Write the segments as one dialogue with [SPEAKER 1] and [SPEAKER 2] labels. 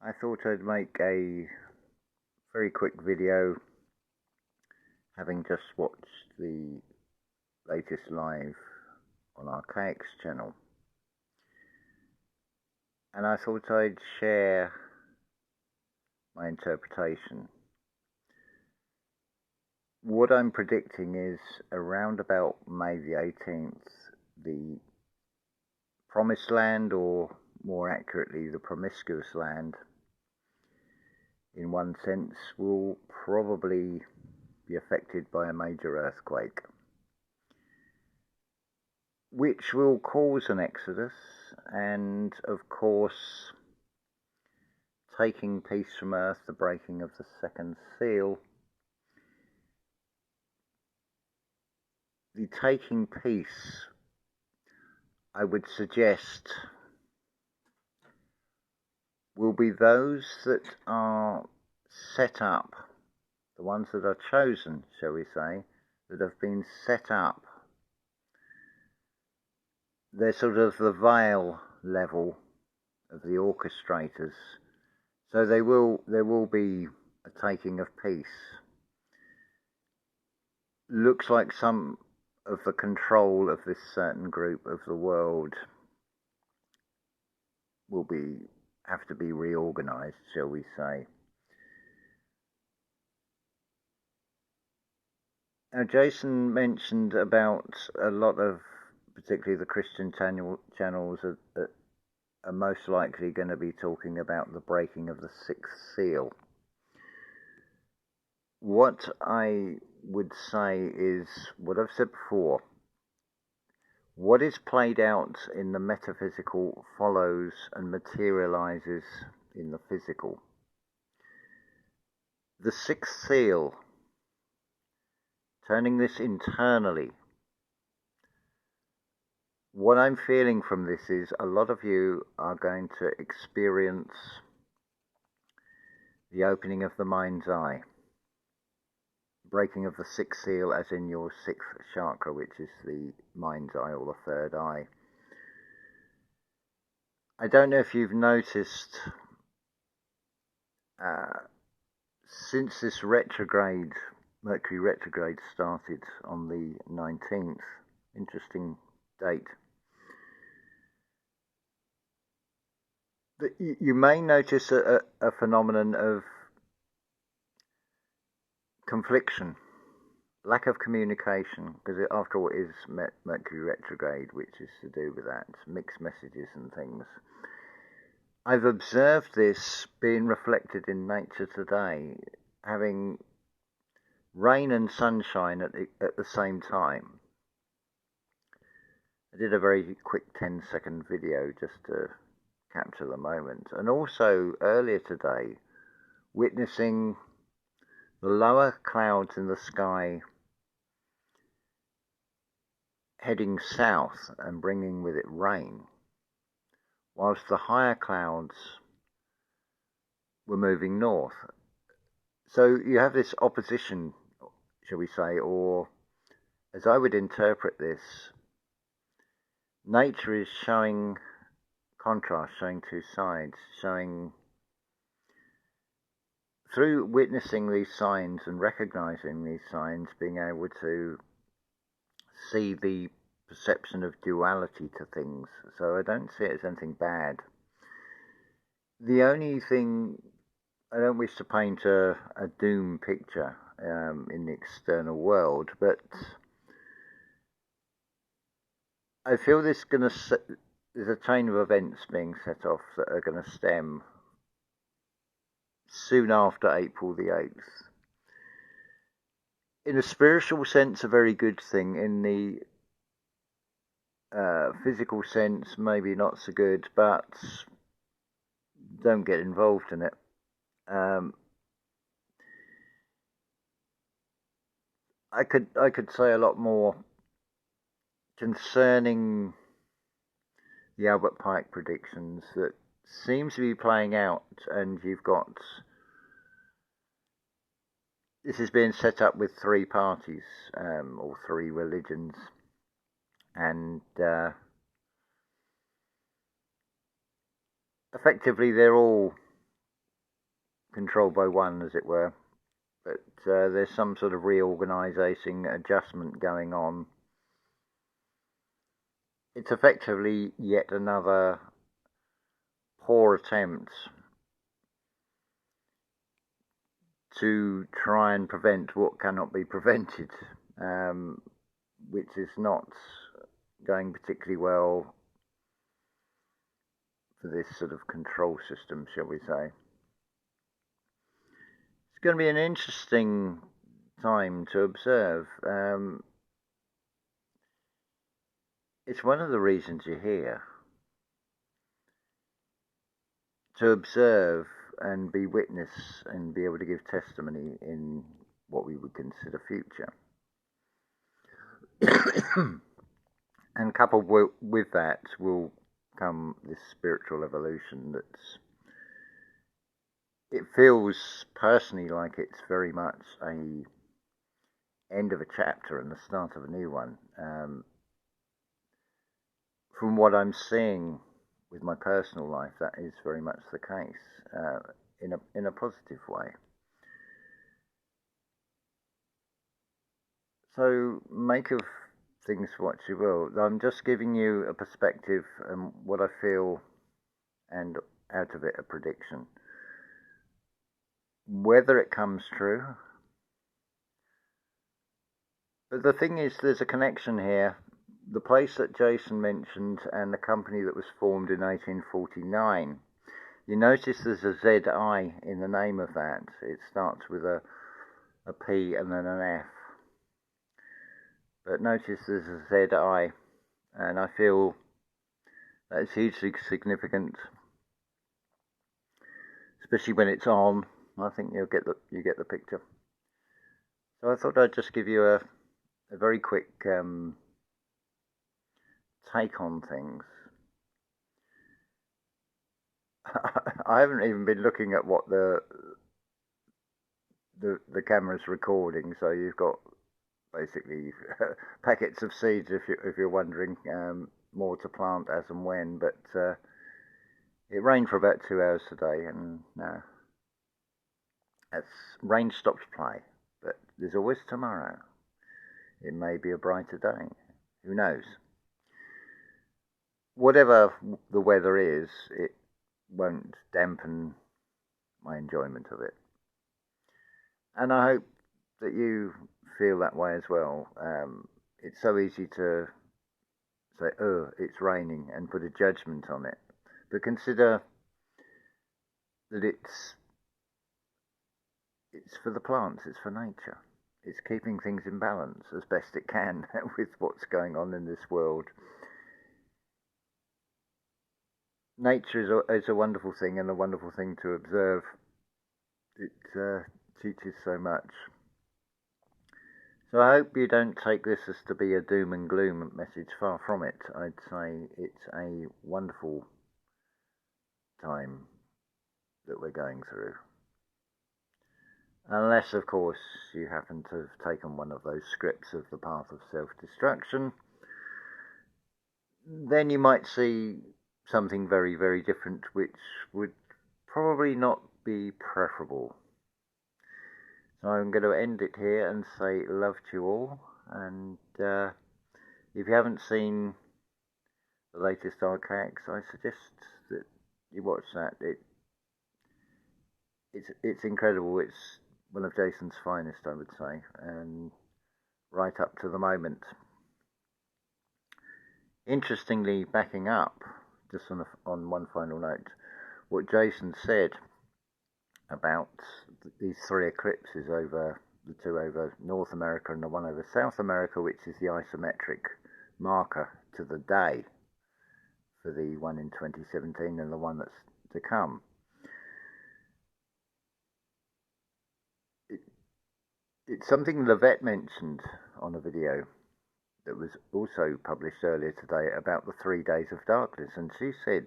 [SPEAKER 1] I thought I'd make a very quick video, having just watched the latest live on Archaix channel, and I thought I'd share my interpretation. What I'm predicting is around about May the 18th, the promised land, or more accurately the promiscuous land, in one sense, will probably be affected by a major earthquake, which will cause an exodus and, of course, taking peace from earth, the breaking of the second seal. The taking peace, I would suggest, will be those that are set up, the ones that are chosen, shall we say, that have been set up. They're sort of the veil level of the orchestrators. So there will be a taking of peace. Looks like some of the control of this certain group of the world will have to be reorganized, shall we say. Now, Jason mentioned about a lot of, particularly the Christian channels, are most likely going to be talking about the breaking of the sixth seal. What I would say is what I've said before. What is played out in the metaphysical follows and materializes in the physical. The sixth seal, turning this internally, what I'm feeling from this is a lot of you are going to experience the opening of the mind's eye. Breaking of the sixth seal, as in your sixth chakra, which is the mind's eye, or the third eye. I don't know if you've noticed, since this retrograde, Mercury retrograde, started on the 19th, interesting date, that you may notice a phenomenon of confliction, lack of communication, because after all it is Mercury retrograde, which is to do with that, mixed messages and things. I've observed this being reflected in nature today, having rain and sunshine at the same time. I did a very quick 10-second video just to capture the moment, and also earlier today witnessing the lower clouds in the sky heading south and bringing with it rain, whilst the higher clouds were moving north. So you have this opposition, shall we say, or as I would interpret this, nature is showing contrast, showing two sides, showing, through witnessing these signs and recognizing these signs, being able to see the perception of duality to things. So I don't see it as anything bad. The only thing, I don't wish to paint a doom picture in the external world, but I feel there's a chain of events being set off that are going to stem soon after April the 8th. In a spiritual sense, a very good thing. In the physical sense, maybe not so good, but don't get involved in it. I could say a lot more concerning the Albert Pike predictions that seems to be playing out, and you've got, this is being set up with three parties, or three religions, and effectively they're all controlled by one, as it were. But there's some sort of reorganising, adjustment going on. It's effectively yet another poor attempt to try and prevent what cannot be prevented, which is not going particularly well for this sort of control system, shall we say. It's going to be an interesting time to observe. It's one of the reasons you're here, to observe and be witness and be able to give testimony in what we would consider future. And coupled with that will come this spiritual evolution it feels personally like it's very much a end of a chapter and the start of a new one. From what I'm seeing with my personal life, that is very much the case, in a positive way. So make of things what you will. I'm just giving you a perspective and what I feel, and out of it a prediction. Whether it comes true. But the thing is, there's a connection here. The place that Jason mentioned and the company that was formed in 1849, you notice there's a ZI in the name of that. It starts with a P and then an F. But notice there's a ZI, and I feel that's hugely significant, especially when it's on. I think you get the picture. So I thought I'd just give you a very quick take on things. I haven't even been looking at what the camera's recording, so you've got basically packets of seeds if you're wondering, more to plant as and when. But it rained for about 2 hours today, and now rain stops play. But there's always tomorrow. It may be a brighter day. Who knows? Whatever the weather is, it won't dampen my enjoyment of it. And I hope that you feel that way as well. It's so easy to say, oh, it's raining, and put a judgment on it. But consider that it's for the plants, it's for nature. It's keeping things in balance as best it can with what's going on in this world. Nature is a wonderful thing, and a wonderful thing to observe. It teaches so much. So I hope you don't take this as to be a doom and gloom message. Far from it. I'd say it's a wonderful time that we're going through. Unless, of course, you happen to have taken one of those scripts of the path of self-destruction, then you might see something very, very different, which would probably not be preferable. So I'm going to end it here and say love to you all. And if you haven't seen the latest Archaix, I suggest that you watch that. It's incredible. It's one of Jason's finest, I would say, and right up to the moment. Interestingly, backing up, just on one final note, what Jason said about these 3 eclipses over the 2 over North America and the 1 over South America, which is the isometric marker to the day for the one in 2017 and the one that's to come. It's something Lavette mentioned on a video that was also published earlier today about the 3 days of darkness, and she said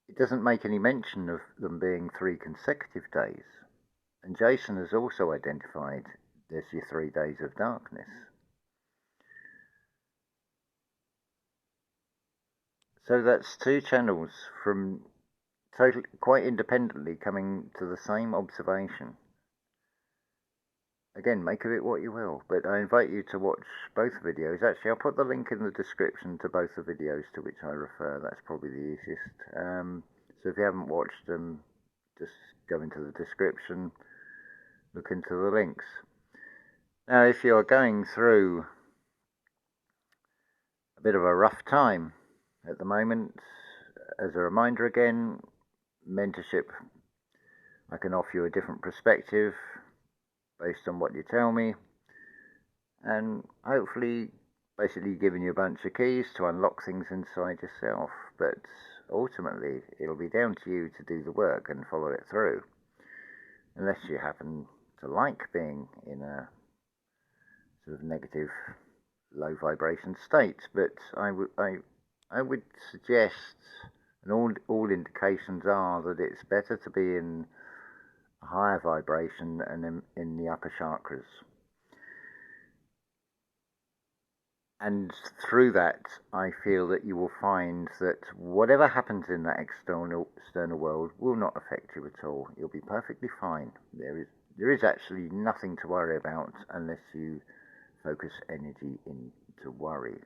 [SPEAKER 1] it doesn't make any mention of them being 3 consecutive days. And Jason has also identified there's your 3 days of darkness. So that's 2 channels from totally, quite independently coming to the same observation. Again, make of it what you will, but I invite you to watch both videos. Actually, I'll put the link in the description to both the videos to which I refer. That's probably the easiest. So if you haven't watched them, just go into the description, look into the links. Now, if you're going through a bit of a rough time at the moment, as a reminder again, mentorship, I can offer you a different perspective based on what you tell me, and hopefully basically giving you a bunch of keys to unlock things inside yourself. But ultimately, it'll be down to you to do the work and follow it through, unless you happen to like being in a sort of negative, low vibration state. But I would suggest, and all indications are that it's better to be in a higher vibration and in the upper chakras. And through that, I feel that you will find that whatever happens in that external world will not affect you at all. You'll be perfectly fine. There is actually nothing to worry about unless you focus energy into worry.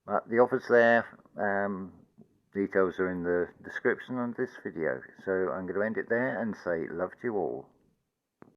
[SPEAKER 1] But the offer's there. Details are in the description of this video. So I'm going to end it there and say love to you all.